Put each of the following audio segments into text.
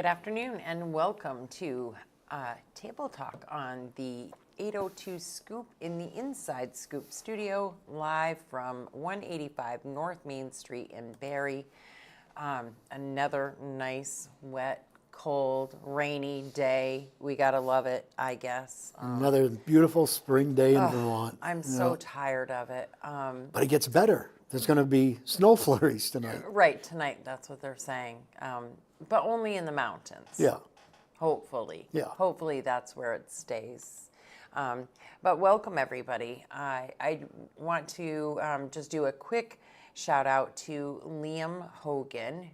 Good afternoon and welcome to Table Talk on the 802 Scoop in the Inside Scoop studio, live from 185 North Main Street in Barrie. Another nice, wet, cold, rainy day. We gotta love it, I guess. Another beautiful spring day in Vermont. I'm so tired of it. But it gets better. There's going to be snow flurries tonight. Right, tonight, that's what they're saying. But only in the mountains. Yeah. Hopefully. Yeah. Hopefully that's where it stays. But welcome, everybody. I want to just do a quick shout out to Liam Hogan.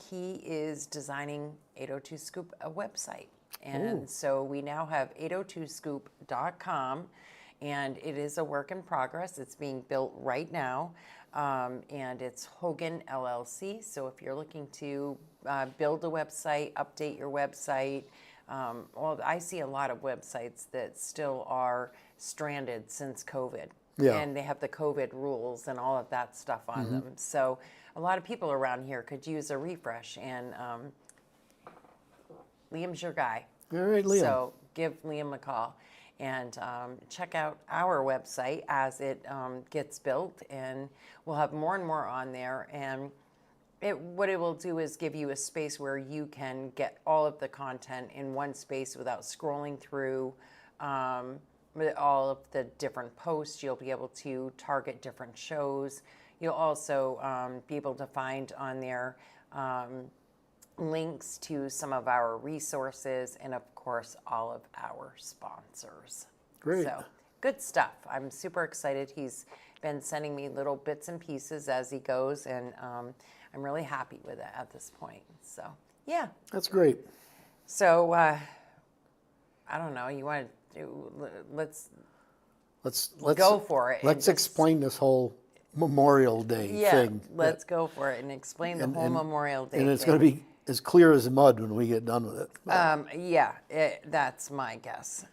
He is designing 802 Scoop a website. And so we now have 802scoop.com. And it is a work in progress. It's being built right now. And it's Hogan LLC. So if you're looking to build a website, update your website, well, I see a lot of websites that still are stranded since COVID. Yeah. And they have the COVID rules and all of that stuff on them. So a lot of people around here could use a refresh. And Liam's your guy. All right, Liam. So give Liam a call. And check out our website as it gets built, and we'll have more and more on there. And what it will do is give you a space where you can get all of the content in one space without scrolling through all of the different posts. You'll be able to target different shows. You'll also be able to find on there links to some of our resources and, of course, all of our sponsors. Great. So, good stuff. I'm super excited. He's been sending me little bits and pieces as he goes, and I'm really happy with it at this point. So, yeah. That's great. So, I don't know. You want to do, let's go for it. Let's explain this whole Memorial Day thing. Let's go for it and explain the whole Memorial Day And it's thing. going to be as clear as mud when we get done with it. That's my guess.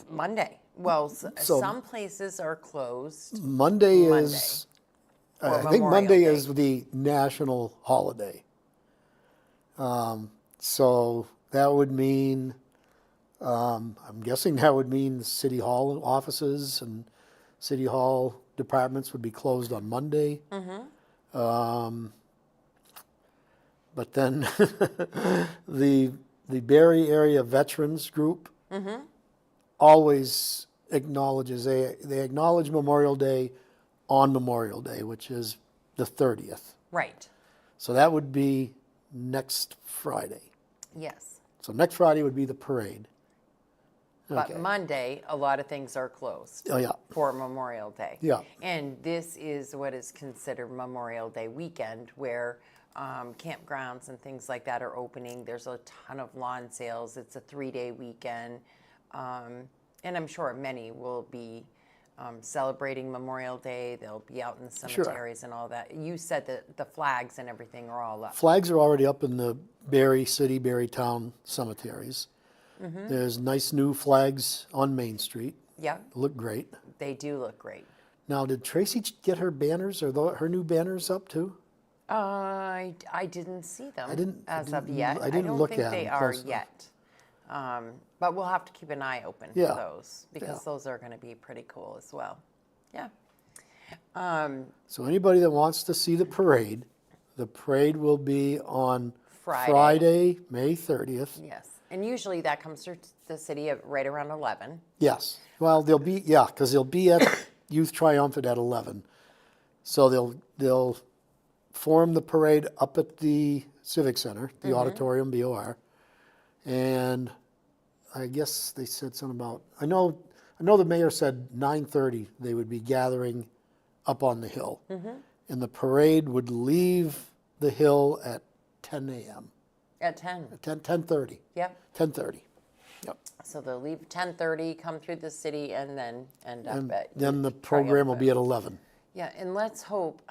Monday. Well, some places are closed. Monday is, I think Memorial Monday Day. is the national holiday. So that would mean, I'm guessing that would mean the city hall offices and city hall departments would be closed on Monday. But then the Barrie Area Veterans Group always acknowledges, they acknowledge Memorial Day on Memorial Day, which is the 30th. Right. So that would be next Friday. Yes. So next Friday would be the parade. But Monday, a lot of things are closed Oh, yeah. for Memorial Day. Yeah. And this is what is considered Memorial Day weekend, where campgrounds and things like that are opening. There's a ton of lawn sales. It's a 3-day weekend. And I'm sure many will be celebrating Memorial Day. They'll be out in the cemeteries and all that. You said that the flags and everything are all up. Flags are already up in the Barrie City, Barrie Town cemeteries. There's nice new flags on Main Street. Yeah. Look great. They do look great. Now, did Tracy get her banners or her new banners up too? I didn't see them I of didn't yet. I didn't don't look think at they them are close enough. yet. But we'll have to keep an eye open for those because those are going to be pretty cool as well. Yeah. So anybody that wants to see the parade will be on Friday, May 30th. Yes. And usually that comes through the city at right around 11. Yes. Well, because they'll be at Youth Triumphant at 11. So they'll form the parade up at the Civic Center, the auditorium, BOR. And I guess they said something about, I know the mayor said 9:30 they would be gathering up on the hill. And the parade would leave the hill at 10 a.m. At 10. 10:30. Yep. 10:30. Yep. So they'll leave 10:30, come through the city, and then end up at Then the Youth program will Triumphant. be at 11. Yeah, and let's hope,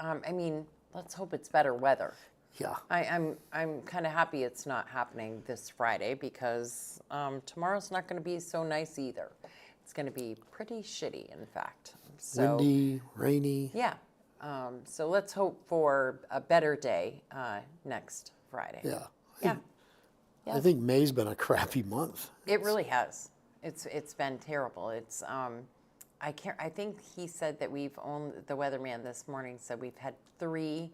let's hope it's better weather. Yeah. I'm kind of happy it's not happening this Friday because tomorrow's not going to be so nice either. It's going to be pretty shitty, in fact. So, Windy, rainy. yeah. So let's hope for a better day next Friday. Yeah. Yeah. I think May's been a crappy month. It really has. It's been terrible. I think he said that the weatherman this morning said we've had 3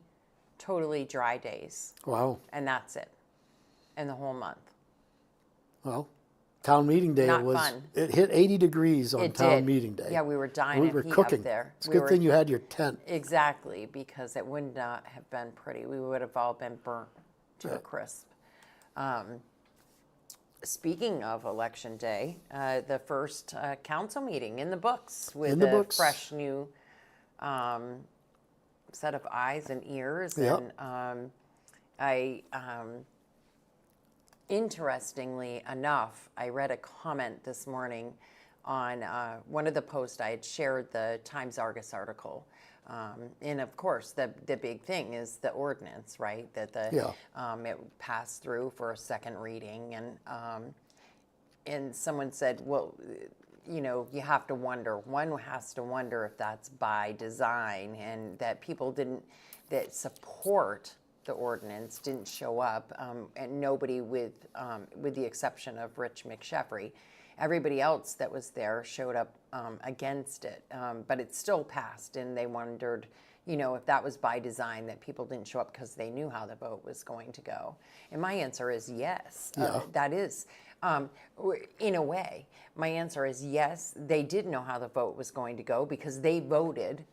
totally dry days, Wow. and that's it, in the whole month. Well, town meeting day Not was, fun. it hit 80 degrees on It town did. meeting day. Yeah, we were dying We of were heat cooking. up there. It's a good thing you had your tent. Exactly, because it would not have been pretty. We would have all been burnt to a crisp. Speaking of election day, the first council meeting in the books with a fresh new set of eyes and ears. Yep. And interestingly enough, I read a comment this morning on one of the posts. I had shared the Times Argus article. And of course, the big thing is the ordinance, right? That it passed through for a second reading, and someone said, well, you have to wonder. One has to wonder if that's by design, and that people that support the ordinance didn't show up, and nobody, with the exception of Rich McSheffrey. Everybody else that was there showed up against it, but it still passed, and they wondered, if that was by design, that people didn't show up because they knew how the vote was going to go. And my answer is yes. That is, in a way, my answer is yes. They did know how the vote was going to go because they voted.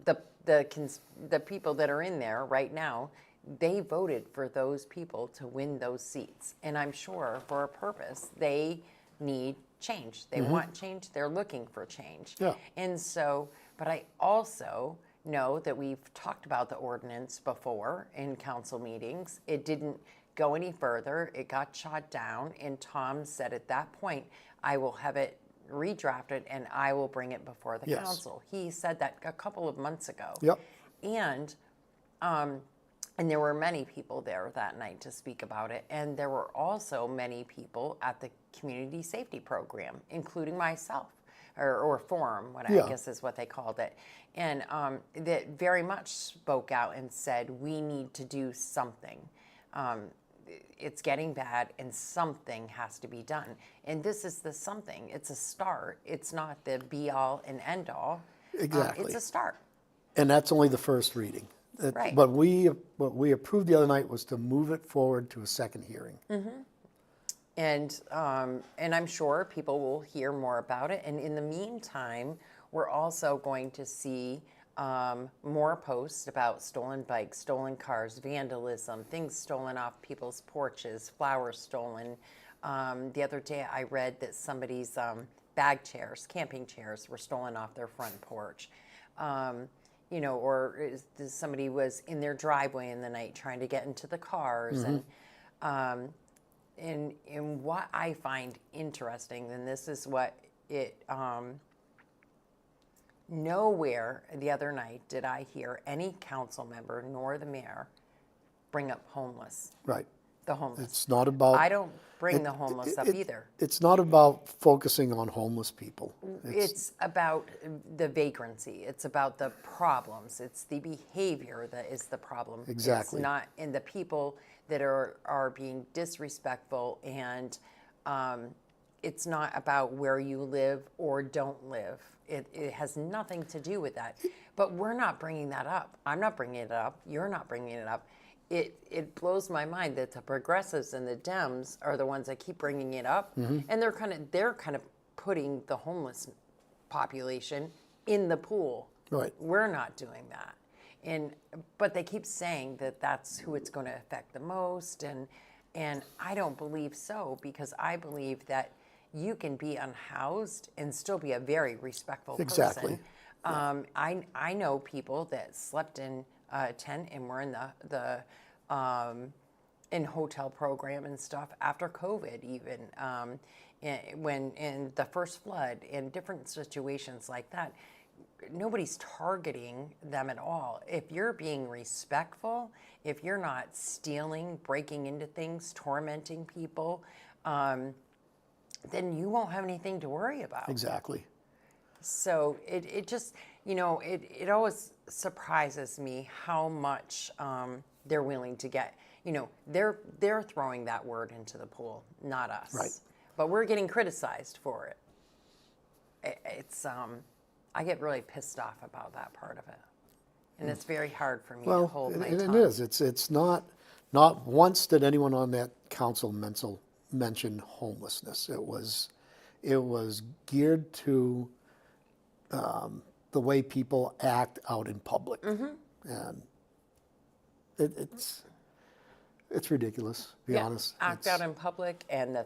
The people that are in there right now, they voted for those people to win those seats, and I'm sure for a purpose. They need change. They want change. They're looking for change. Yeah. And so, but I also know that we've talked about the ordinance before in council meetings. It didn't go any further. It got shot down. And Tom said at that point, I will have it redrafted and I will bring it before the council. He said that a couple of months ago. Yep. And there were many people there that night to speak about it. And there were also many people at the community safety program, including myself, or forum, what I guess is what they called it. And that very much spoke out and said, we need to do something. It's getting bad and something has to be done. And this is the something. It's a start. It's not the be all and end all. Exactly. It's a start. And that's only the first reading. Right. But what we approved the other night was to move it forward to a second hearing. And I'm sure people will hear more about it. And in the meantime, we're also going to see more posts about stolen bikes, stolen cars, vandalism, things stolen off people's porches, flowers stolen. The other day I read that somebody's bag chairs, camping chairs, were stolen off their front porch. Or somebody was in their driveway in the night trying to get into the cars. And what I find interesting, and this is what it, nowhere the other night did I hear any council member nor the mayor bring up homeless. Right. The homeless. It's not about... I don't bring the homeless up either. It's not about focusing on homeless people. It's about the vagrancy. It's about the problems. It's the behavior that is the problem. Exactly. It's not in the people that are being disrespectful, and it's not about where you live or don't live. It has nothing to do with that. But we're not bringing that up. I'm not bringing it up. You're not bringing it up. It blows my mind that the progressives and the Dems are the ones that keep bringing it up, and they're kind of putting the homeless population in the pool. Right. We're not doing that, but they keep saying that that's who it's going to affect the most, and I don't believe so, because I believe that you can be unhoused and still be a very respectful person. Exactly. I know people that slept in a tent and were in the in hotel program and stuff after COVID, even when in the first flood, in different situations like that. Nobody's targeting them at all. If you're being respectful, if you're not stealing, breaking into things, tormenting people, then you won't have anything to worry about. Exactly. So it just, it always surprises me how much they're willing to get. They're throwing that word into the pool, not us. Right. But we're getting criticized for it. It's I get really pissed off about that part of it, and it's very hard for me to hold my it tongue. is. It's not once did anyone on that council mention homelessness. It was geared to the way people act out in public, and it's ridiculous. To be honest, Act out in public, and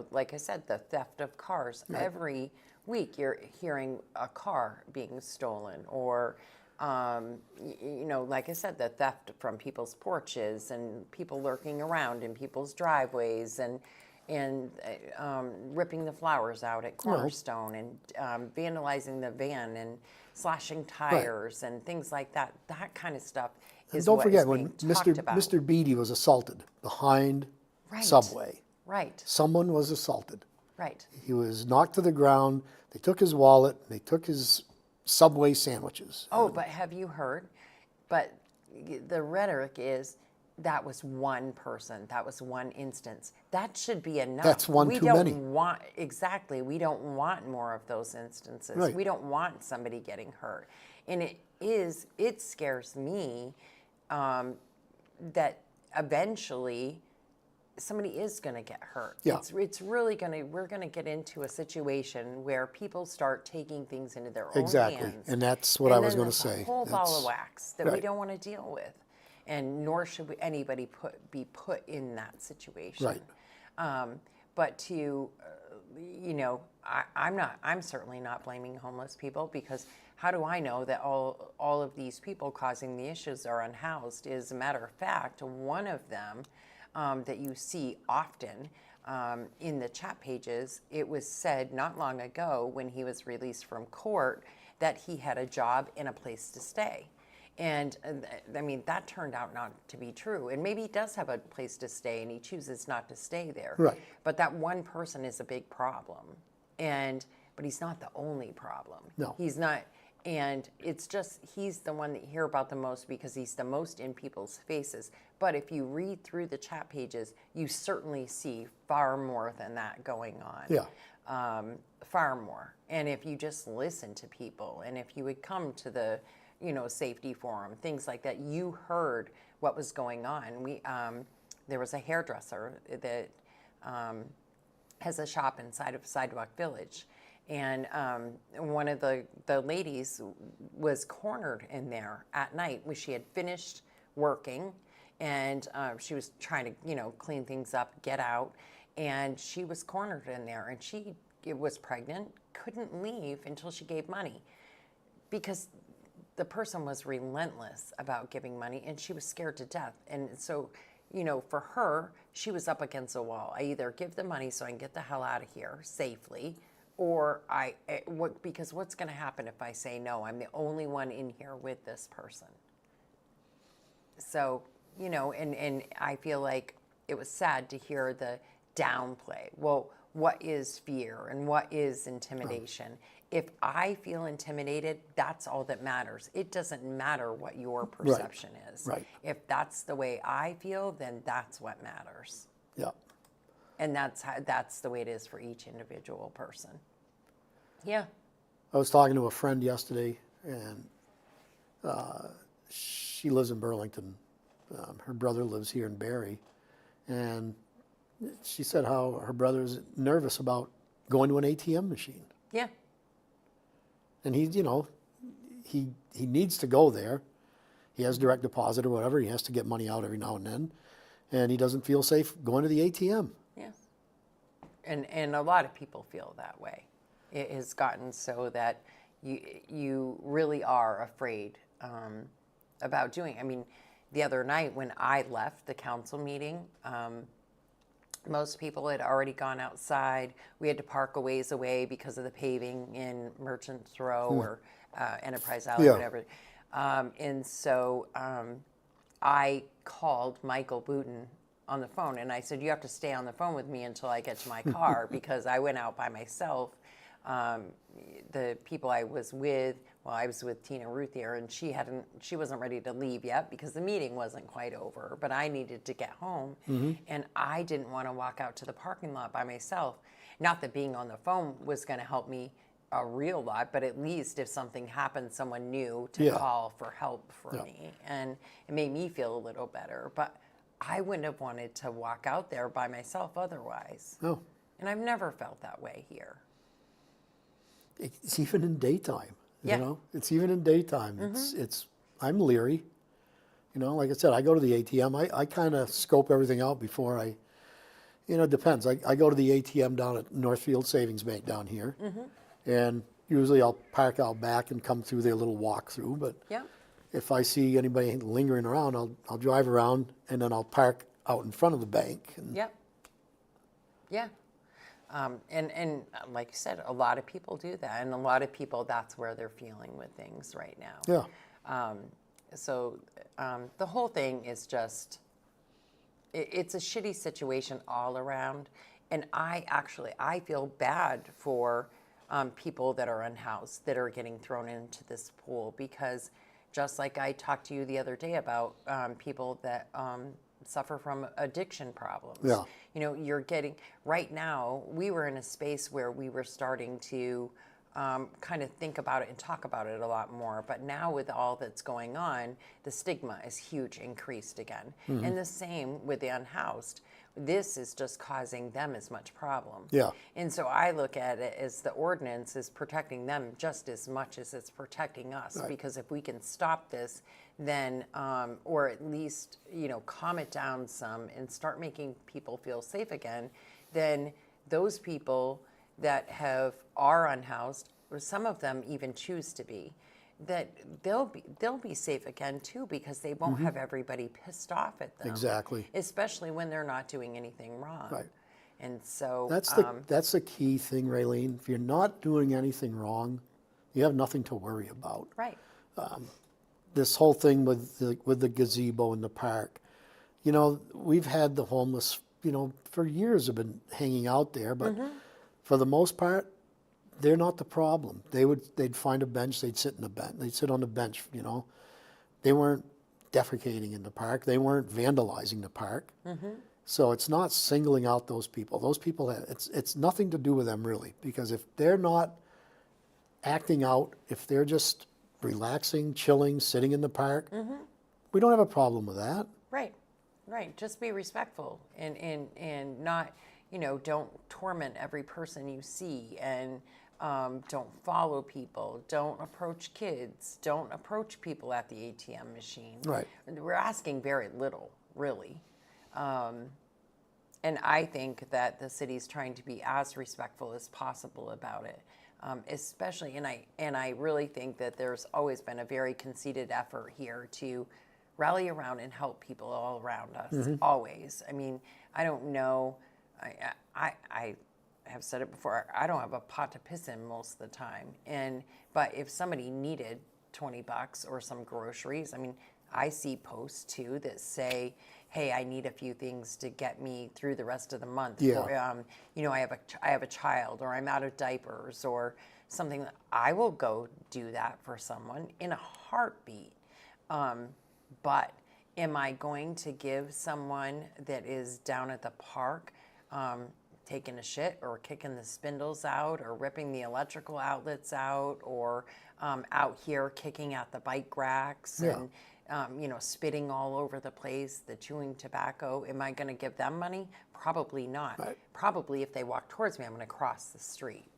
like I said, the theft of cars. Right. Every week you're hearing a car being stolen, or like I said, the theft from people's porches and people lurking around in people's driveways, and ripping the flowers out at Cornerstone, and vandalizing the van, and slashing tires and things like that. That kind of stuff is don't what forget is when being talked about. Mr. Beatty was assaulted behind Right. Subway. Right, Someone was assaulted. right. He was knocked to the ground. They took his wallet. They took his Subway sandwiches. Oh, but have you heard? But the rhetoric is that was one person. That was one instance. That should be enough. That's one we too don't many. Want, exactly. We don't want more of those instances. Right. We don't want somebody getting hurt. And it scares me that eventually somebody is going to get hurt. Yeah. It's really we're going to get into a situation where people start taking things into their own Exactly. hands. And that's what I was going to And then say. it's a whole ball That's- of wax that we right. don't want to deal with. And nor should anybody be put in that situation. Right. But to, I'm certainly not blaming homeless people, because how do I know that all of these people causing the issues are unhoused? As a matter of fact, one of them that you see often in the chat pages, it was said not long ago when he was released from court that he had a job and a place to stay. And I mean, that turned out not to be true. And maybe he does have a place to stay and he chooses not to stay there. Right. But that one person is a big problem. But he's not the only problem. No. He's not. And it's just, he's the one that you hear about the most because he's the most in people's faces. But if you read through the chat pages, you certainly see far more than that going on. Yeah. Far more. And if you just listen to people, and if you would come to the, safety forum, things like that, you heard what was going on. There was a hairdresser that has a shop inside of Sidewalk Village. And one of the ladies was cornered in there at night when she had finished working, and she was trying to, clean things up, get out, and she was cornered in there, and she was pregnant, couldn't leave until she gave money, because the person was relentless about giving money, and she was scared to death. And so, for her, she was up against a wall. I either give the money so I can get the hell out of here safely, or because what's going to happen if I say no? I'm the only one in here with this person. So, and I feel like it was sad to hear the downplay. Well, what is fear and what is intimidation? If I feel intimidated, that's all that matters. It doesn't matter what your perception is. Right. If that's the way I feel, then that's what matters. Yeah. And that's the way it is for each individual person. Yeah. I was talking to a friend yesterday, and she lives in Burlington. Her brother lives here in Barrie, and she said how her brother's nervous about going to an ATM machine. Yeah. And he needs to go there. He has direct deposit or whatever. He has to get money out every now and then, and he doesn't feel safe going to the ATM. Yeah. And a lot of people feel that way. It has gotten so that you really are afraid about doing. I mean, the other night when I left the council meeting, most people had already gone outside. We had to park a ways away because of the paving in Merchants Row or Enterprise Alley, Yeah. whatever. And so I called Michael Booten on the phone, and I said, you have to stay on the phone with me until I get to my car, because I went out by myself The people I was with, well, I was with Tina Ruth here, and she wasn't ready to leave yet because the meeting wasn't quite over, but I needed to get home, and I didn't want to walk out to the parking lot by myself. Not that being on the phone was going to help me a real lot, but at least if something happened, someone knew to Yeah. call for help for me, and it made me feel a little better. But I wouldn't have wanted to walk out there by myself otherwise. No. And I've never felt that way here. It's even in daytime, Yeah. you know? It's even in daytime. I'm leery. You know, like I said, I go to the ATM. I kind of scope everything out before it depends. I go to the ATM down at Northfield Savings Bank down here. And usually I'll park out back and come through their little walk-through. But Yeah. if I see anybody lingering around, I'll drive around and then I'll park out in front of the bank. And Yeah. Yeah. And like you said, a lot of people do that. And a lot of people, that's where they're feeling with things right now. Yeah. So the whole thing is just, it's a shitty situation all around. And I feel bad for people that are unhoused, that are getting thrown into this pool, because just like I talked to you the other day about people that suffer from addiction problems. Yeah. You know, right now, we were in a space where we were starting to kind of think about it and talk about it a lot more. But now with all that's going on, the stigma is huge, increased again. And the same with the unhoused. This is just causing them as much problem. Yeah. And so I look at it as the ordinance is protecting them just as much as it's protecting us. Right. Because if we can stop this, then, or at least, calm it down some and start making people feel safe again, then those people that are unhoused, or some of them even choose to be, that they'll be safe again too, because they won't have everybody pissed off at them. Exactly. Especially when they're not doing anything wrong. Right. And so That's the key thing, Raylene. If you're not doing anything wrong, you have nothing to worry about. right. This whole thing with the gazebo in the park, we've had the homeless, for years have been hanging out there, but for the most part, they're not the problem. They'd find a bench, they'd sit on the bench, They weren't defecating in the park, they weren't vandalizing the park. So it's not singling out those people. Those people, it's nothing to do with them really, because if they're not acting out, if they're just relaxing, chilling, sitting in the park, we don't have a problem with that. Right. Right. Just be respectful and not, don't torment every person you see, and don't follow people, don't approach kids, don't approach people at the ATM machine. Right. We're asking very little, really. And I think that the city's trying to be as respectful as possible about it. Especially, and I really think that there's always been a very conceited effort here to rally around and help people all around us, always. I mean, I don't know, I have said it before, I don't have a pot to piss in most of the time. But if somebody needed $20 or some groceries, I mean, I see posts too that say, hey, I need a few things to get me through the rest of the month. Yeah. Or, I have a child, or I'm out of diapers, or something. I will go do that for someone in a heartbeat. But am I going to give someone that is down at the park taking a shit, or kicking the spindles out, or ripping the electrical outlets out, or out here kicking out the bike racks, Yeah. and spitting all over the place, the chewing tobacco? Am I going to give them money? Probably not. Right. Probably if they walk towards me, I'm going to cross the street.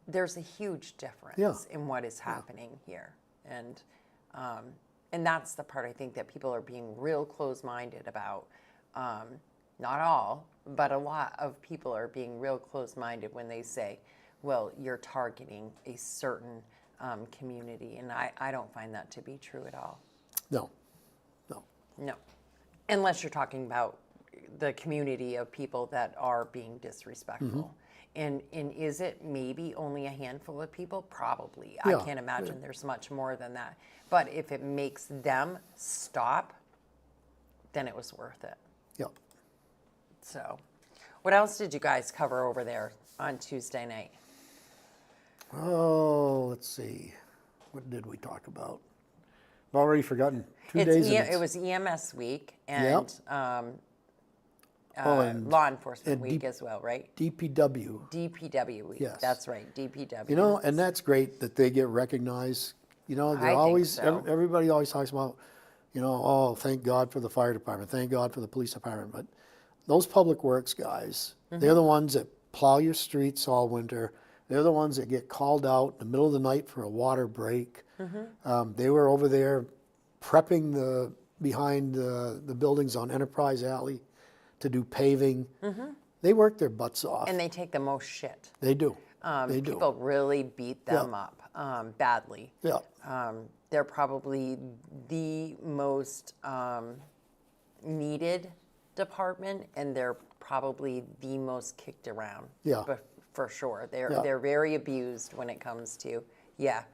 There's a huge difference Yeah. in what is happening here. And that's the part I think that people are being real close-minded about. Not all, but a lot of people are being real close-minded when they say, well, you're targeting a certain community. And I don't find that to be true at all. No. No. Unless you're talking about the community of people that are being disrespectful. And is it maybe only a handful of people? Probably. Yeah. I can't imagine there's much more than that. But if it makes them stop, then it was worth it. Yep. So, what else did you guys cover over there on Tuesday night? Oh, let's see. What did we talk about? I've already forgotten. 2 It's days. it was EMS week and and law enforcement and week as well, right? DPW. DPW week. Yes. That's right, DPW. You know, and that's great that they get recognized. You know, I they're think always, so. everybody always talks about, you know, oh, thank God for the fire department, thank God for the police department. But those public works guys, they're the ones that plow your streets all winter. They're the ones that get called out in the middle of the night for a water break. They were over there prepping behind the buildings on Enterprise Alley to do paving. They work their butts off. And they take the most shit. They do. They do. People really beat them up badly. Yeah. They're probably the most needed department, and they're probably the most kicked around. Yeah. But for sure, Yeah. they're very abused when it comes to yeah.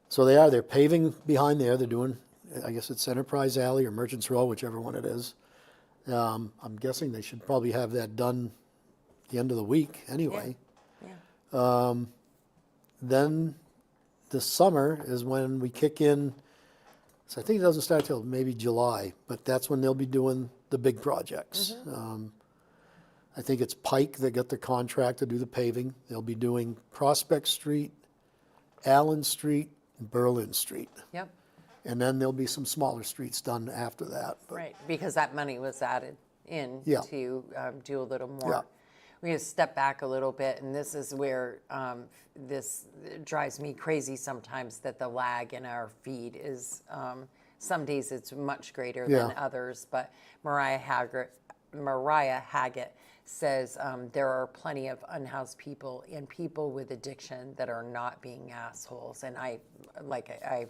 So they are. They're paving behind there. They're doing, I guess it's Enterprise Alley or Merchants Row, whichever one it is. I'm guessing they should probably have that done the end of the week anyway. Yeah. Then the summer is when we kick in. So I think it doesn't start till maybe July, but that's when they'll be doing the big projects. I think it's Pike that got the contract to do the paving. They'll be doing Prospect Street, Allen Street, and Berlin Street. Yep. And then there'll be some smaller streets done after that. But Right, because that money was added in Yeah. to do a little more. Yeah. We're going to step back a little bit, and this is where this drives me crazy sometimes, that the lag in our feed is, some days it's much greater than Yeah. others, but Mariah Haggett says there are plenty of unhoused people and people with addiction that are not being assholes. And I've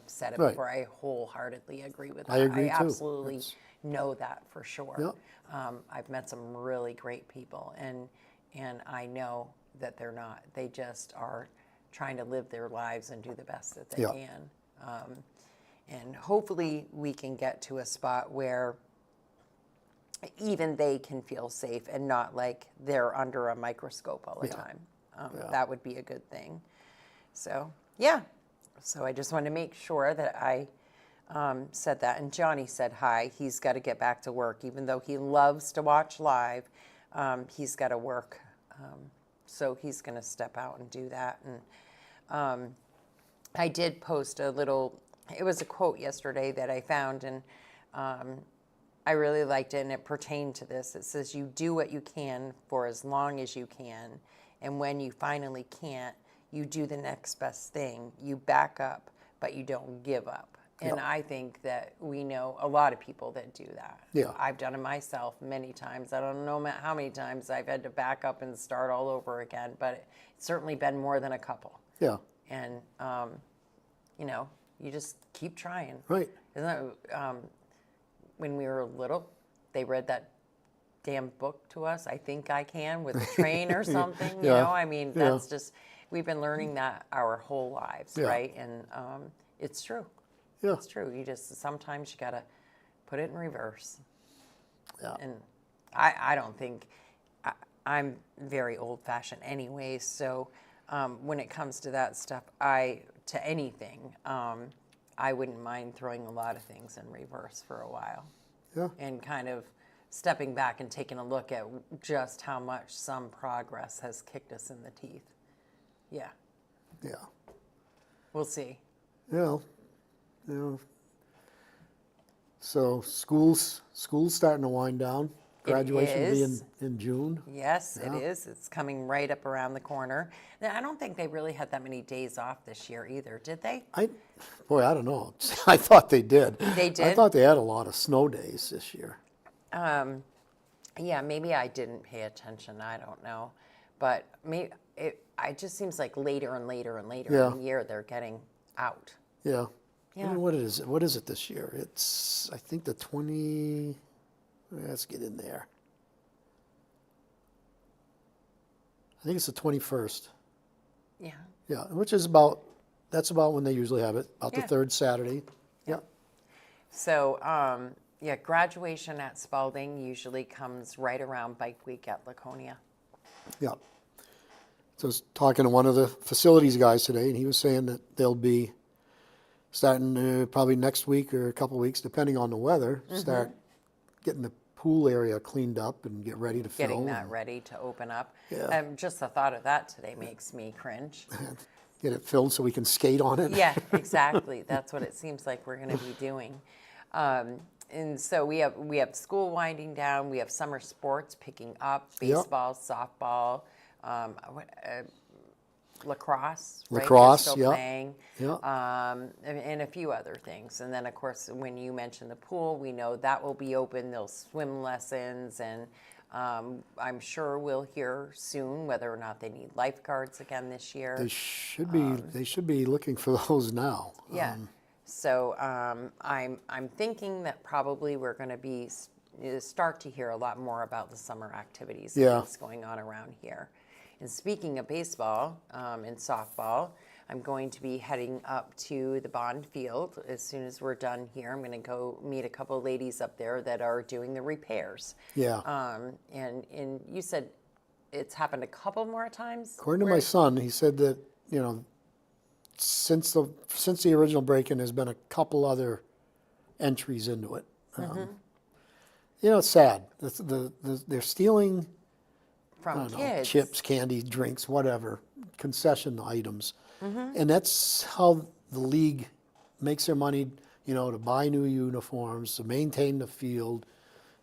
said it Right. before, I wholeheartedly agree with that. I agree, too. absolutely know that for sure. Yep. I've met some really great people, and I know that they're not. They just are trying to live their lives and do the best that they Yeah. can. And hopefully we can get to a spot where even they can feel safe and not like they're under a microscope all the Yeah. time. Yeah. That would be a good thing. So, yeah. So I just wanted to make sure that I said that. And Johnny said hi. He's got to get back to work. Even though he loves to watch live, he's got to work. So he's going to step out and do that. And I did post a little, it was a quote yesterday that I found, and I really liked it, and it pertained to this. It says, you do what you can for as long as you can, and when you finally can't, you do the next best thing. You back up, but you don't give up. And Yeah. I think that we know a lot of people that do that. Yeah. I've done it myself many times. I don't know how many times I've had to back up and start all over again, but it's certainly been more than a couple. Yeah. And, you just keep trying. Right. Isn't that, when we were little, they read that damn book to us, I Think I Can, with a train or something, you Yeah. know? I mean, Yeah. that's just, we've been learning that our whole lives, Yeah. right? And it's true. Yeah. It's true. You just, sometimes you got to put it in reverse. Yeah. And I don't think, I'm very old-fashioned anyway, so when it comes to that stuff, to anything, I wouldn't mind throwing a lot of things in reverse for a while. Yeah. And kind of stepping back and taking a look at just how much some progress has kicked us in the teeth. Yeah, Yeah. we'll see. Yeah. You know. So school's starting to wind down. Graduation will be is. in June. Yes, Yeah. it is. It's coming right up around the corner. Now, I don't think they really had that many days off this year either, did they? I don't know. I thought they did. They I did? thought they had a lot of snow days this year. Yeah, maybe I didn't pay attention. I don't know. But it just seems like later and later and later Yeah. in the year they're getting out. Yeah. Yeah. I mean, what is it this year? It's, I think, the 20. Let's get in there. I think it's the 21st. Yeah. Yeah, which is that's about when they usually have it, about the Yeah. third Saturday. Yeah. So, graduation at Spalding usually comes right around Bike Week at Laconia. Yeah. was talking to one of the facilities guys today, and he was saying that they'll be starting probably next week or a couple weeks, depending on the weather, start getting the pool area cleaned up and get ready to fill. Getting that ready to open up. Yeah. Just the thought of that today makes me cringe. Get it filled so we can skate on it. Yeah, exactly. That's what it seems like we're going to be doing. And so we have school winding down. We have summer sports picking up: baseball, softball, lacrosse. Right? Lacrosse, They're still playing. And a few other things. And then, of course, when you mention the pool, we know that will be open. There's swim lessons, and I'm sure we'll hear soon whether or not they need lifeguards again this year. They should be. They should be looking for those now. Yeah. So I'm thinking that probably we're going to be start to hear a lot more about the summer activities that's going on around here. And speaking of baseball and softball, I'm going to be heading up to the Bond Field as soon as we're done here. I'm going to go meet a couple of ladies up there that are doing the repairs. Yeah. And you said it's happened a couple more times? According to my son, he said that, since the original break-in, there's been a couple other entries into it. It's sad. They're stealing From kids. chips, candy, drinks, whatever, concession items. And that's how the league makes their money, to buy new uniforms, to maintain the field.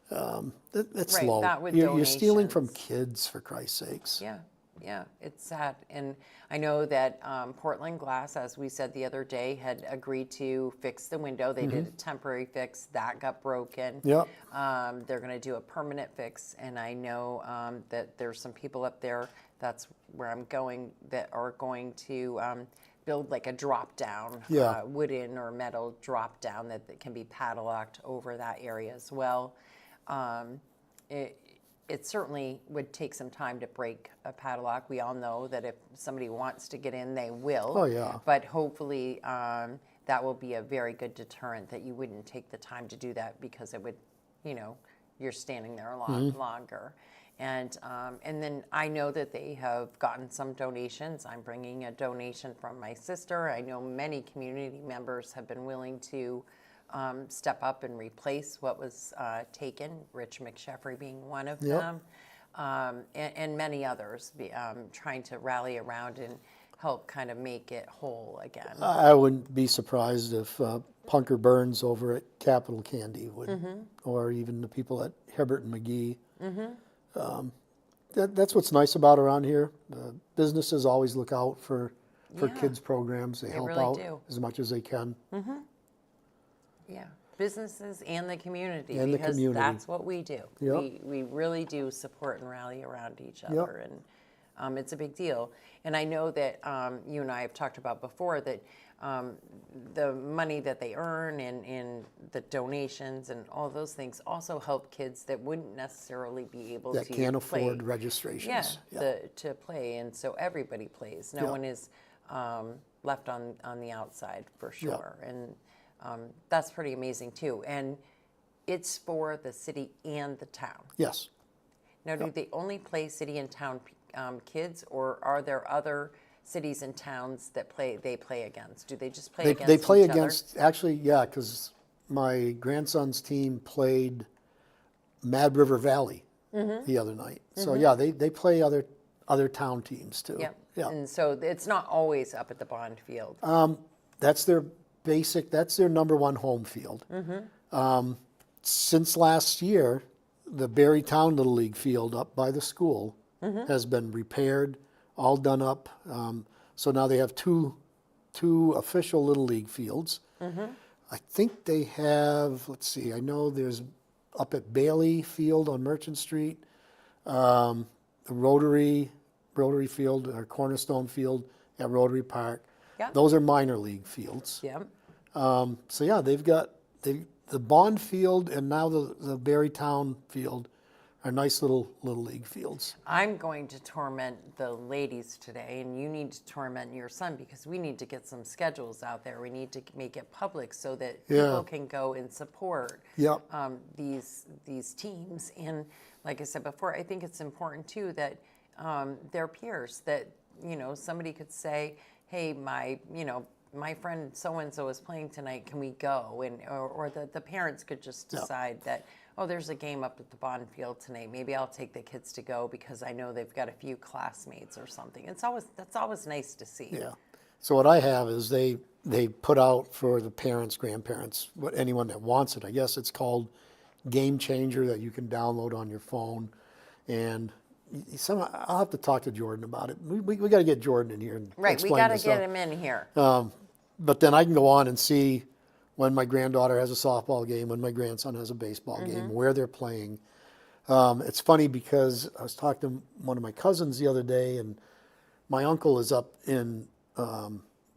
That's Right, low. that with You're stealing from donations. kids, for Christ's sakes. Yeah, it's sad. And I know that Portland Glass, as we said the other day, had agreed to fix the window. They did a temporary fix. That got broken. Yep. They're going to do a permanent fix. And I know that there's some people up there, that's where I'm going, that are going to build like a drop-down, wooden or metal drop-down that can be padlocked over that area as well. It certainly would take some time to break a padlock. We all know that if somebody wants to get in, they will. Oh, yeah. But hopefully that will be a very good deterrent that you wouldn't take the time to do that because it would, you're standing there a lot longer. And then I know that they have gotten some donations. I'm bringing a donation from my sister. I know many community members have been willing to step up and replace what was taken, Rich McSheffrey being one of them, and many others trying to rally around and help kind of make it whole again. I wouldn't be surprised if Punker Burns over at Capital Candy would, or even the people at Hebert and McGee. That's what's nice about around here. Businesses always look out for kids' programs. They help really out do. as much as they can. Yeah, businesses and the community, And the because community. that's what we do. Yep. We really do support and rally around each other, and it's a big deal. And I know that you and I have talked about before that the money that they earn and the donations and all those things also help kids that wouldn't necessarily be able That to can't play. afford registrations. To play, and so everybody plays. No one is left on the outside for sure, and that's pretty amazing too. And it's for the city and the town. Yes. Now, do they only play city and town kids, or are there other cities and towns that they play against? Do they just play against They play each against, actually, because my grandson's team played Mad River Valley the other night. So they play other town teams too. Yep. Yeah. And so it's not always up at the Bond Field. That's their number one home field. Since last year, the Berrytown Little League field up by the school has been repaired, all done up. So now they have two official Little League fields. I think they have, let's see, I know there's up at Bailey Field on Merchant Street, the Rotary Field or Cornerstone Field at Rotary Park. Yeah. Those are minor league fields. Yeah. So yeah, they've got the Bond Field and now the Berrytown Field are nice little league fields. I'm going to torment the ladies today, and you need to torment your son because we need to get some schedules out there. We need to make it public so that people can go and support these teams. And like I said before, I think it's important too that their peers, that somebody could say, hey, my friend so-and-so is playing tonight, can we go? Or the parents could just decide that, oh, there's a game up at the Bond Field tonight. Maybe I'll take the kids to go because I know they've got a few classmates or something. That's always nice to see. Yeah. So what I have is they put out for the parents, grandparents, anyone that wants it. I guess it's called Game Changer that you can download on your phone. And I'll have to talk to Jordan about it. We got to get Jordan in here and Right, we explain got to this. get him in here. But then I can go on and see when my granddaughter has a softball game, when my grandson has a baseball game, where they're playing. It's funny because I was talking to one of my cousins the other day, and my uncle is up in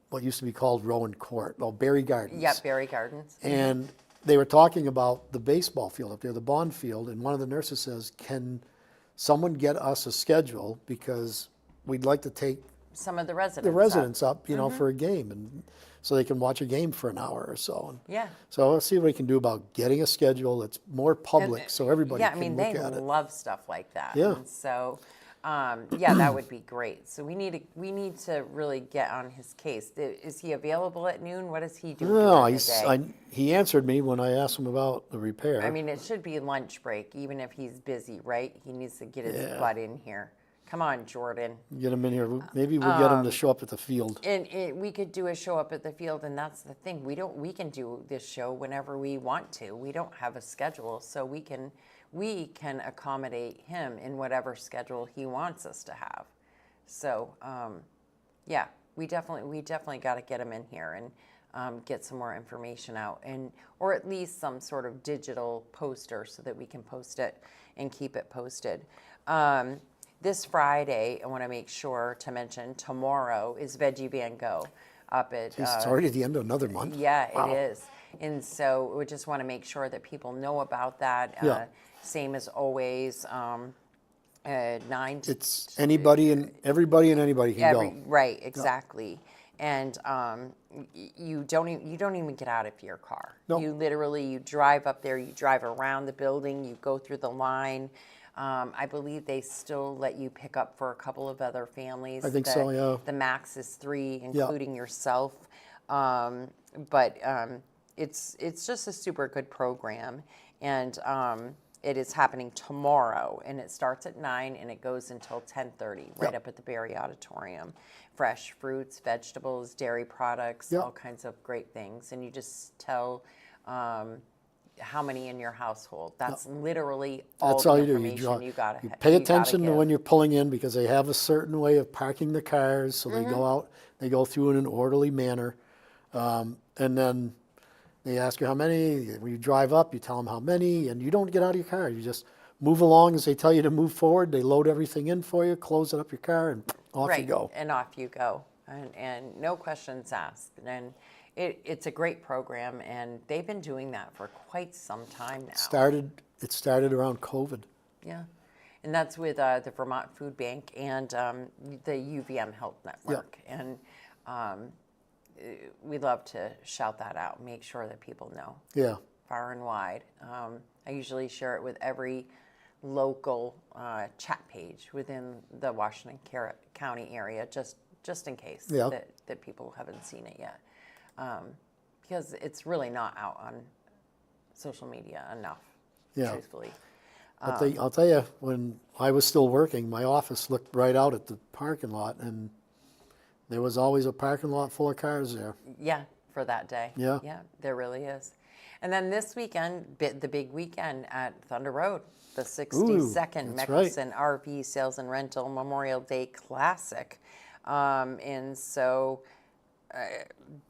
what used to be called Rowan Court, Berry Gardens. Yep, Berry Gardens. And they were talking about the baseball field up there, the Bond Field, and one of the nurses says, can someone get us a schedule because we'd like to take Some of the residents. the residents up, for a game, and so they can watch a game for an hour or so. And Yeah. so let's see what we can do about getting a schedule that's more public, so everybody Yeah, can they look at it. love stuff like that. Yeah. And so, that would be great. So we need to really get on his case. Is he available at noon? What does he do No, during the day? he answered me when I asked him about the repair. I mean, it should be lunch break, even if he's busy, right? He needs to get his butt in here. Come on, Jordan. Get him in here. Maybe we'll get him to show up at the field. And we could do a show up at the field, and that's the thing. We can do this show whenever we want to. We don't have a schedule, so we can accommodate him in whatever schedule he wants us to have. So, we definitely got to get him in here and get some more information out, or at least some sort of digital poster so that we can post it and keep it posted. This Friday, I want to make sure to mention, tomorrow is Veggie Van Go up at... It's already the end of another month. Yeah, Wow. it is. And so we just want to make sure that people know about that. Yeah. Same as always, 9 to... It's anybody and everybody and anybody can go. Right, exactly. And you don't even get out of your car. Nope. You drive up there, you drive around the building, you go through the line. I believe they still let you pick up for a couple of other families. I think so, yeah. The max is 3, including yourself. But it's just a super good program. And it is happening tomorrow, and it starts at 9 and it goes until 10:30, right up at the Berry Auditorium. Fresh fruits, vegetables, dairy products, all kinds of great things. And you just tell how many in your household. That's literally all That's the all you do. information you got to pay attention to when you're pulling in, because they have a certain way of parking the cars. So they go out, they go through in an orderly manner. And then they ask you how many. When you drive up, you tell them how many, and you don't get out of your car. You just move along as they tell you to move forward. They load everything in for you, close it up your car, and off you go. And off you go. And no questions asked. And it's a great program, and they've been doing that for quite some time now. It started around COVID. Yeah. And that's with the Vermont Food Bank and the UVM Health Network. And we love to shout that out, make sure that people know. Yeah. Far and wide. I usually share it with every local chat page within the Washington County area, just in case that people haven't seen it yet. Because it's really not out on social media enough, truthfully. I'll tell you, when I was still working, my office looked right out at the parking lot, and there was always a parking lot full of cars there. Yeah, for that day. Yeah. Yeah, there really is. And then this weekend, the big weekend at Thunder Road, the 62nd Meckelson RV Sales and Rental Memorial Day Classic. And so,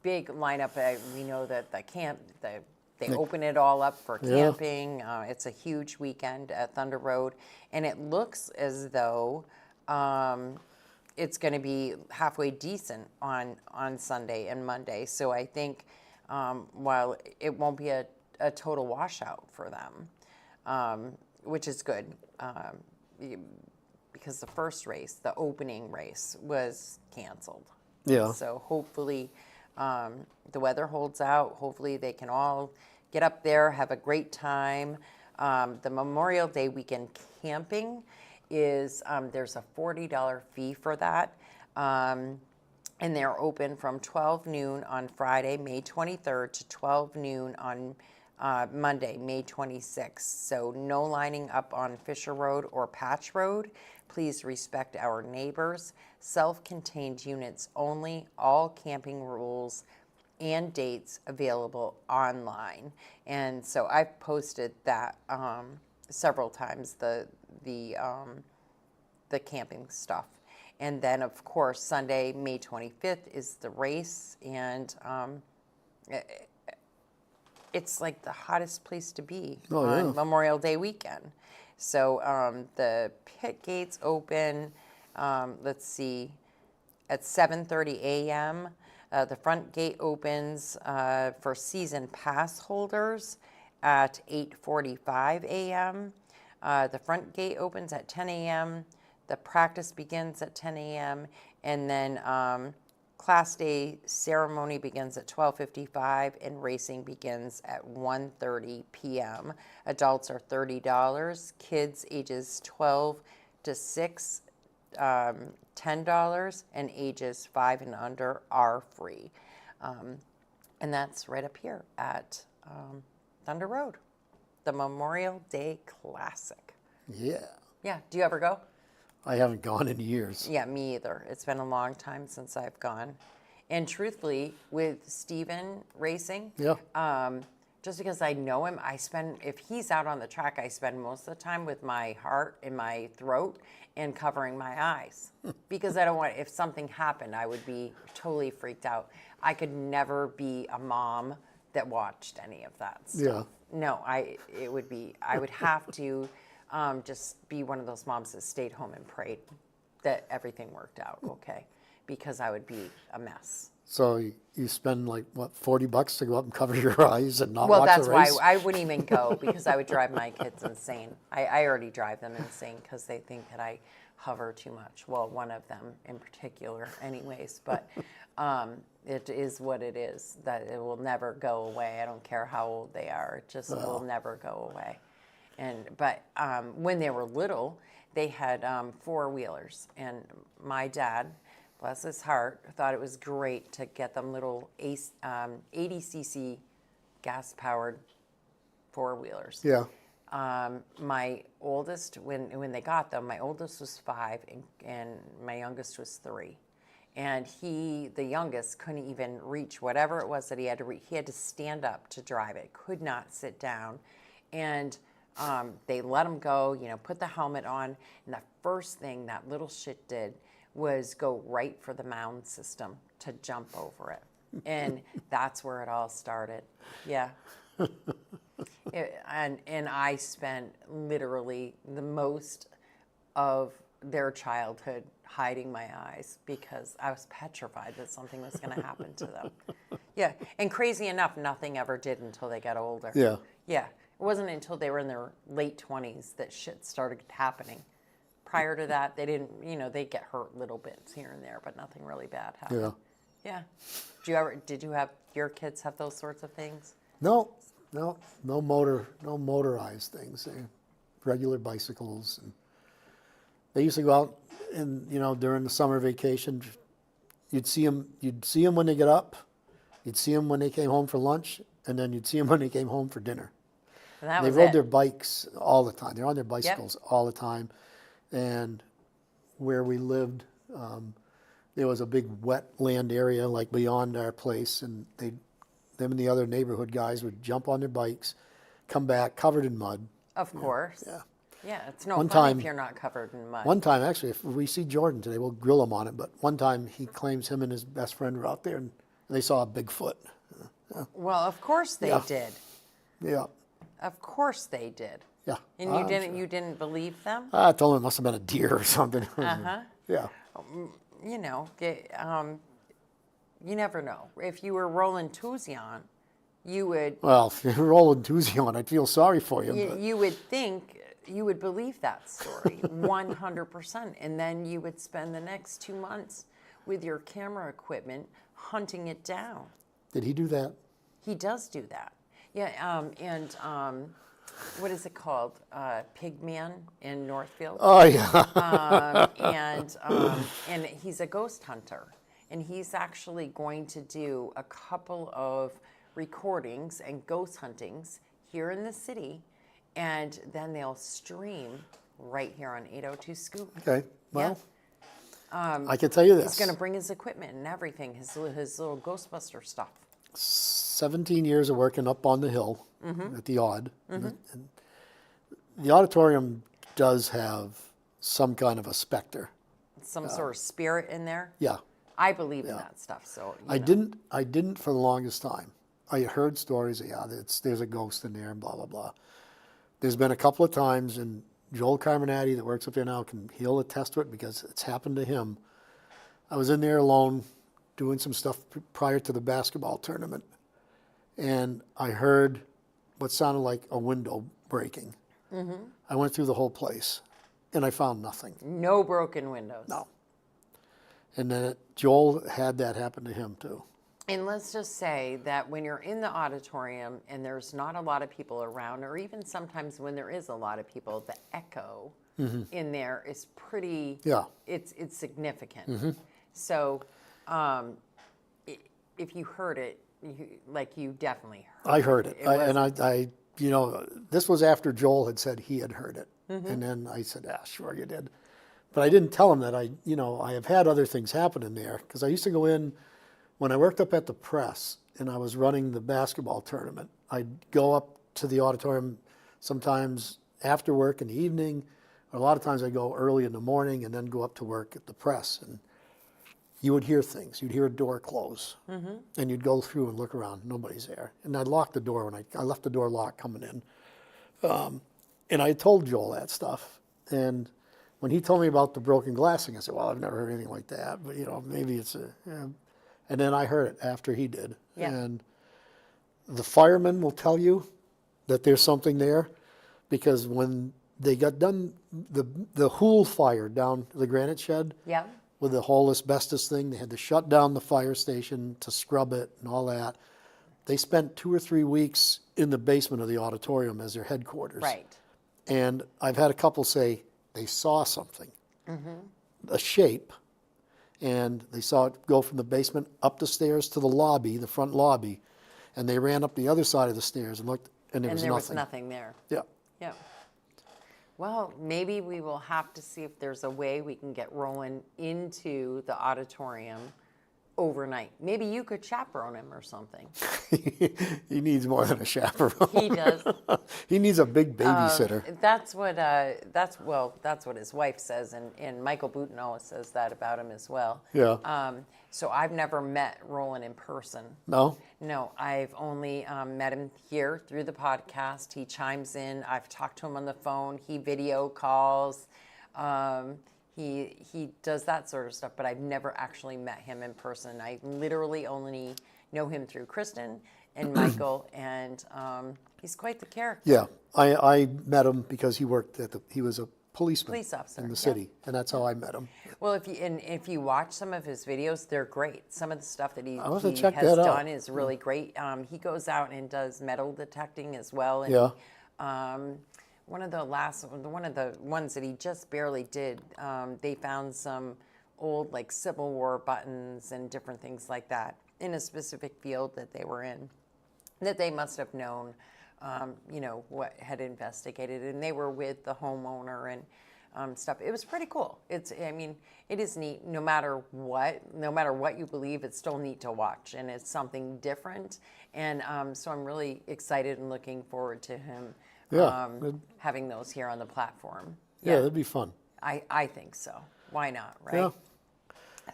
big lineup. We know that they open it all up for camping. It's a huge weekend at Thunder Road. And it looks as though it's going to be halfway decent on Sunday and Monday. So I think while it won't be a total washout for them, which is good, because the first race, the opening race, was canceled. Yeah. So hopefully the weather holds out. Hopefully they can all get up there, have a great time. The Memorial Day weekend camping is, there's a $40 fee for that. And they're open from 12 noon on Friday, May 23rd to 12 noon on Monday, May 26th. So no lining up on Fisher Road or Patch Road. Please respect our neighbors. Self-contained units only. All camping rules and dates available online. And so I've posted that several times, the camping stuff. And then, of course, Sunday, May 25th is the race, and it's like the hottest place to be on Memorial Day weekend. So the pit gates open, let's see, at 7:30 a.m. The front gate opens for season pass holders at 8:45 a.m. The front gate opens at 10 a.m. The practice begins at 10 a.m. And then Class Day ceremony begins at 12:55 and racing begins at 1:30 p.m. Adults are $30. Kids ages 12 to 6, $10, and ages 5 and under are free. And that's right up here at Thunder Road, the Memorial Day Classic. Yeah. Yeah. Do you ever go? I haven't gone in years. Yeah, me either. It's been a long time since I've gone. And truthfully, with Steven racing, just because I know him, if he's out on the track, I spend most of the time with my heart in my throat and covering my eyes. Because I don't want, if something happened, I would be totally freaked out. I could never be a mom that watched any of that stuff. Yeah. No, I would have to just be one of those moms that stayed home and prayed that everything worked out okay, because I would be a mess. So you spend like, what, $40 to go up and cover your eyes and not Well, watch that's the race? why I wouldn't even go, because I would drive my kids insane. I already drive them insane because they think that I hover too much. Well, one of them in particular anyways, but it is what it is, that it will never go away. I don't care how old they are. It just will never go away. But when they were little, they had four-wheelers, and my dad, bless his heart, thought it was great to get them little 80cc gas-powered four-wheelers. Yeah. My oldest, when they got them, my oldest was 5, and my youngest was 3. And the youngest, couldn't even reach whatever it was that he had to reach. He had to stand up to drive it, could not sit down. And they let him go, put the helmet on, and the first thing that little shit did was go right for the mound system to jump over it. And that's where it all started. Yeah. And I spent literally the most of their childhood hiding my eyes because I was petrified that something was going to happen to them. Yeah. And crazy enough, nothing ever did until they got older. Yeah. Yeah. It wasn't until they were in their late 20s that shit started happening. Prior to that, they didn't, they'd get hurt little bits here and there, but nothing really bad happened. Yeah. Yeah. Did you have your kids have those sorts of things? No motorized things. Regular bicycles. And they used to go out and, during the summer vacation, you'd see them when they get up, you'd see them when they came home for lunch, and then you'd see them when they came home for dinner. They rode their bikes all the time. They're on their bicycles all the time. And where we lived, there was a big wetland area like beyond our place, and them and the other neighborhood guys would jump on their bikes, come back covered in mud. Of course. Yeah. Yeah, it's no fun if you're not covered in mud. One time, actually, if we see Jordan today, we'll grill him on it. But one time, he claims him and his best friend were out there, and they saw a Bigfoot. Well, of course they did. Yeah. Of course they did. Yeah. And you didn't believe them? I told him it must have been a deer or something. Uh-huh. Yeah. You never know. If you were Roland Tuzion, you would... Well, if you're Roland Tuzion, I'd feel sorry for you. You would think, you would believe that story 100%. And then you would spend the next 2 months with your camera equipment hunting it down. Did he do that? He does do that. Yeah, what is it called? Pigman in Northfield. Oh, yeah. And he's a ghost hunter, and he's actually going to do a couple of recordings and ghost huntings here in the city, and then they'll stream right here on 802 Scoop. Okay, well, I can tell you this. He's going to bring his equipment and everything, his little Ghostbuster stuff. 17 years of working up on the hill at the Odd. And the auditorium does have some kind of a specter. Some sort of spirit in there. Yeah. I believe in that stuff. So I didn't for the longest time. I heard stories of, there's a ghost in there and blah, blah, blah. There's been a couple of times, and Joel Carminati that works up there now, he'll attest to it because it's happened to him. I was in there alone doing some stuff prior to the basketball tournament, and I heard what sounded like a window breaking. I went through the whole place, and I found nothing. No broken windows. No. And then Joel had that happen to him too. And let's just say that when you're in the auditorium and there's not a lot of people around, or even sometimes when there is a lot of people, the echo in there is pretty, it's significant. So if you heard it, you definitely heard it. I heard it. I this was after Joel had said he had heard it. And then I said, sure you did. But I didn't tell him that I have had other things happen in there, because I used to go in when I worked up at the press and I was running the basketball tournament. I'd go up to the auditorium sometimes after work in the evening, or a lot of times I'd go early in the morning and then go up to work at the press. And you would hear things. You'd hear a door close, and you'd go through and look around. Nobody's there. And I'd lock the door when I left the door locked coming in. And I told Joel that stuff. And when he told me about the broken glass thing, I said, well, I've never heard anything like that. But, maybe it's a... And then I heard it after he did. Yeah. And the firemen will tell you that there's something there, because when they got done, the Hool fire down the granite shed, with the whole asbestos thing, they had to shut down the fire station to scrub it and all that. They spent 2 or 3 weeks in the basement of the auditorium as their headquarters. Right. And I've had a couple say they saw something, a shape, and they saw it go from the basement up the stairs to the lobby, the front lobby, and they ran up the other side of the stairs and looked, and there was nothing. Was nothing there. Yeah. Yeah. Well, maybe we will have to see if there's a way we can get Roland into the auditorium overnight. Maybe you could chaperone him or something. He needs more than a chaperone. He does. He needs a big babysitter. That's what his wife says, and Michael Booten always says that about him as well. Yeah. So I've never met Roland in person. No? No, I've only met him here through the podcast. He chimes in. I've talked to him on the phone. He video calls. He does that sort of stuff, but I've never actually met him in person. I literally only know him through Kristen and Michael, and he's quite the character. Yeah, I met him because he worked he was a police officer in the city, and that's how I met him. Well, if you watch some of his videos, they're great. Some of the stuff that he has done is really great. He goes out and does metal detecting as well. And, one of the ones that he just barely did, they found some old Civil War buttons and different things like that in a specific field that they were in, that they must have known, what had investigated, and they were with the homeowner and stuff. It was pretty cool. It is neat. No matter what you believe, it's still neat to watch, and it's something different. And so I'm really excited and looking forward to him. Having those here on the platform. Yeah, that'd be fun. I think so. Why not, right? Yeah.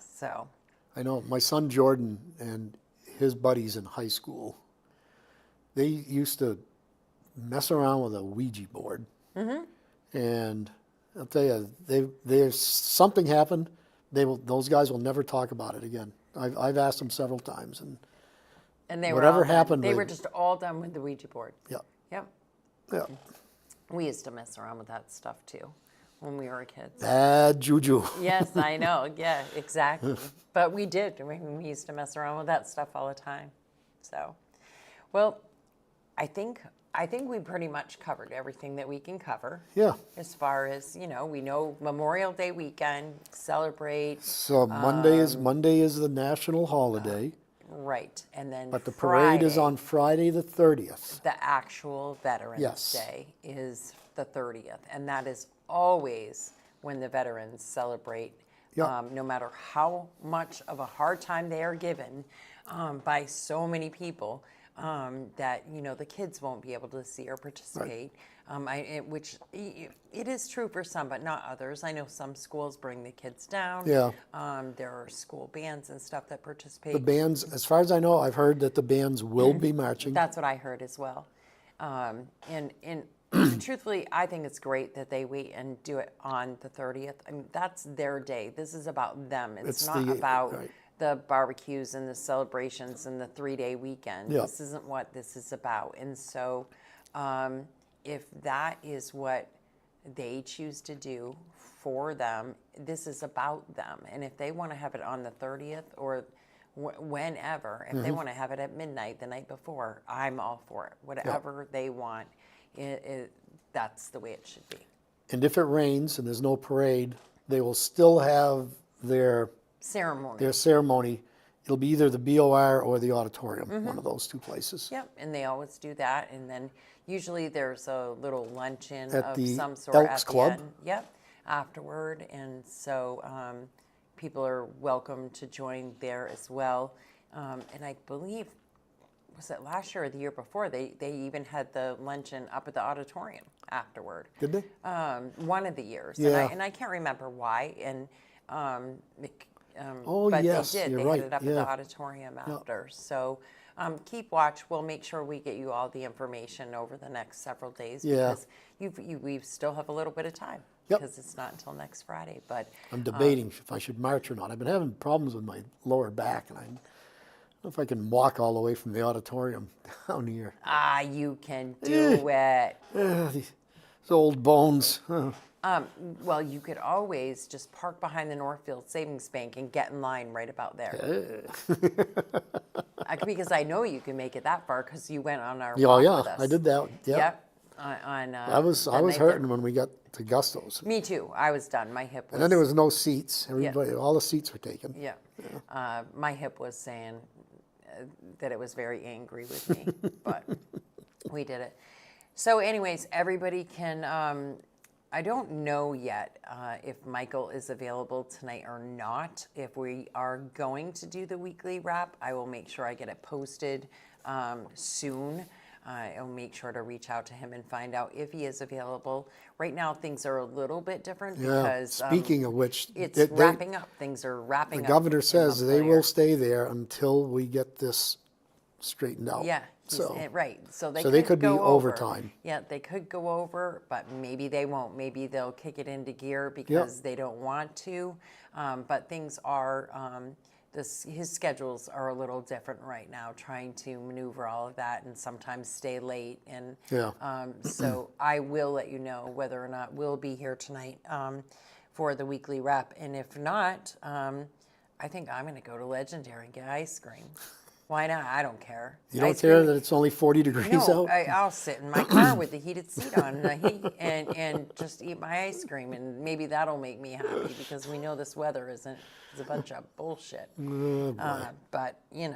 So. I know my son Jordan and his buddies in high school, they used to mess around with a Ouija board. And I'll tell you, there's something happened. Those guys will never talk about it again. I've asked them several times, and they whatever were happened. They were just all done with the Ouija board. Yeah. Yep. Yeah. We used to mess around with that stuff too when we were kids. Bad juju. Yes, I know. Yeah, exactly. But we did. We used to mess around with that stuff all the time. So, well, I think I think we pretty much covered everything that we can cover. Yeah. As far as, we know Memorial Day weekend, celebrate. So Monday is the national holiday, Right. And then but the parade is on Friday the 30th. The actual Veterans Yes. Day is the 30th. And that is always when the veterans celebrate, Yep. no matter how much of a hard time they are given by so many people. That the kids won't be able to see or participate, which it is true for some, but not others. I know some schools bring the kids down. Yeah. There are school bands and stuff that participate. The bands, as far as I know, I've heard that the bands will be marching. That's what I heard as well. And truthfully, I think it's great that they wait and do it on the 30th. I mean, that's their day. This is about them. It's not about right. the barbecues and the celebrations and the 3-day weekend. Yeah. This isn't what this is about. And so if that is what they choose to do for them, this is about them. And if they want to have it on the 30th or whenever, if they want to have it at midnight the night before, I'm all for it. Whatever they want, that's the way it should be. And if it rains and there's no parade, they will still have their ceremony. It'll be either the BOR or the auditorium, one of those two places. Yep, and they always do that. And then usually there's a little luncheon At of the some sort Elks at the Club? end. Yep, afterward. And so people are welcome to join there as well. And I believe, was it last year or the year before, they even had the luncheon up at the auditorium afterward. Did they? One of the years. Yeah. And I can't remember why. And Oh, but yes, they did. you're They right, had it up at yeah. the auditorium after. So keep watch. We'll make sure we get you all the information over the next several days Yeah. because we still have a little bit of time Yep. because it's not until next Friday. But I'm debating if I should march or not. I've been having problems with my lower back, and I don't know if I can walk all the way from the auditorium down here. you can do it. These old bones. Well, you could always just park behind the Northfield Savings Bank and get in line right about there. Because I know you can make it that far because you went on our Oh walk yeah, with us. I did that. Yeah. Yep. I was the night hurting when we got to Gusto's. Me too. I was done. My hip was. And then there was no seats. Everybody, all the seats were taken. Yeah. My hip was saying that it was very angry with me, but we did it. So anyways, everybody can, I don't know yet if Michael is available tonight or not. If we are going to do the weekly wrap, I will make sure I get it posted soon. I'll make sure to reach out to him and find out if he is available. Right now, things are a little bit different Yeah. because Speaking of which, it's wrapping up. Things are wrapping the up. governor in says they Montpelier. will stay there until we get this straightened out. Yeah, So, right. So they could be go over. overtime. Yeah, they could go over, but maybe they won't. Maybe they'll kick it into gear because they don't want to. But things are, his schedules are a little different right now, trying to maneuver all of that and sometimes stay late. And Yeah. so I will let you know whether or not we'll be here tonight for the weekly wrap. And if not, I think I'm going to go to Legendary and get ice cream. Why not? I don't care. You don't Ice care cream- that it's only 40 degrees no, out? I'll sit in my car with the heated seat on and just eat my ice cream, and maybe that'll make me happy because we know this weather is a bunch of bullshit. But you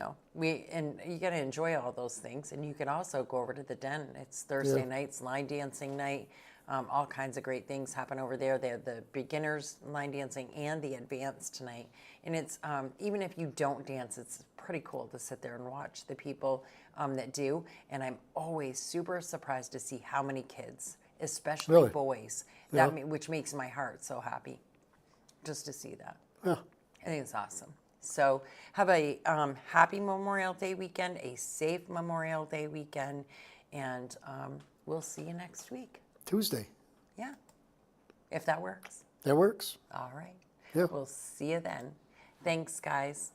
got to enjoy all those things, and you can also go over to the Den. It's Thursday nights, line dancing night. All kinds of great things happen over there. They have the beginners line dancing and the advanced tonight. And it's, even if you don't dance, it's pretty cool to sit there and watch the people that do. And I'm always super surprised to see how many kids, especially Really? boys, Yeah. which makes my heart so happy just to see that. Yeah. I think it's awesome. So have a happy Memorial Day weekend, a safe Memorial Day weekend, and we'll see you next week. Tuesday. Yeah, if that works. That works. All right. Yeah. We'll see you then. Thanks, guys.